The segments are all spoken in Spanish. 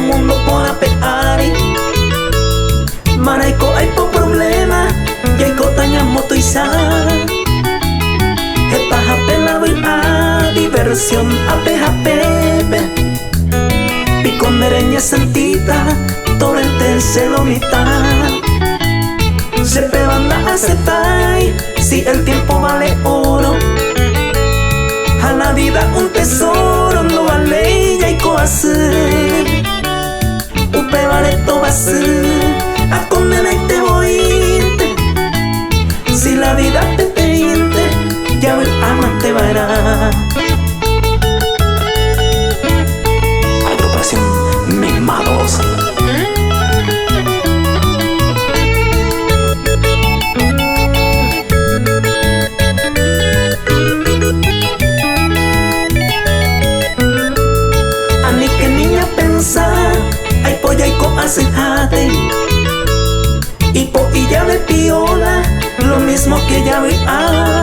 Mundo por apeari Maraiko hay po problema Yaiko tanya moto isa Hepa hape la voy a diversión ape hape Picon mereña sentita Torrente se lo mitad Se pe banda aceptai Si el tiempo vale oro A la vida un tesoro No vale yaiko hace Upe bareto base A condena y te voy Si la vida te peinte Ya voy a te vará Agrupación Mimados. Ani que niña pensar Ay po yaiko acejate Y po y ya me piola Lo mismo que ya voy a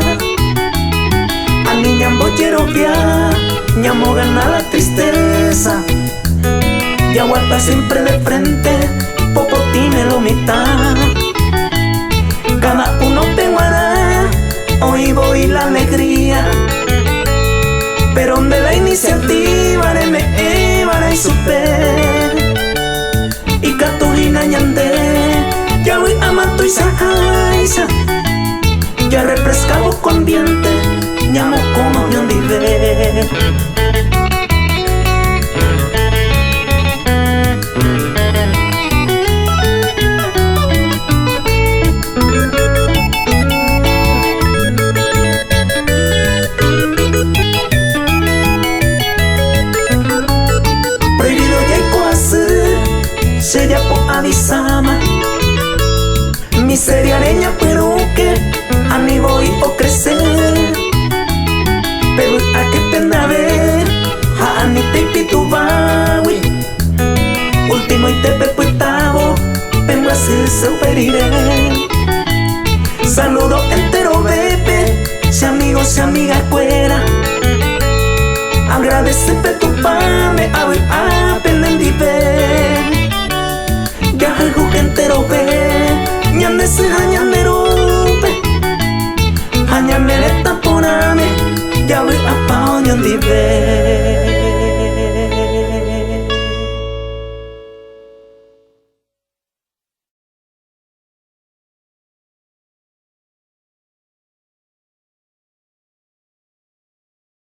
niña bollero via Ñamo gana la tristeza Y aguanta siempre de frente Popo tiene lo mitad Cada uno penguará Hoy voy la alegría Pero donde la iniciativa de me evara y super Y Catujina ñande Ya voy a mato y sajaisa Ya refrescabo con ambiente Ñamo como mi ondive Prohibido yaiko hacer Se ya po avisama Miseria leña pero que A mí voy a crecer Pero a que pena ver A ni te pitu bawi Último y te pepuitavo Vengo a ser superiré Saludo entero bebé Si amigos si amiga fuera Agradece pe tu pame A ver a penendive Ya algo que entero ve Ñande se hañamero pe Hañamere taponame Ya voy a pa' ñandive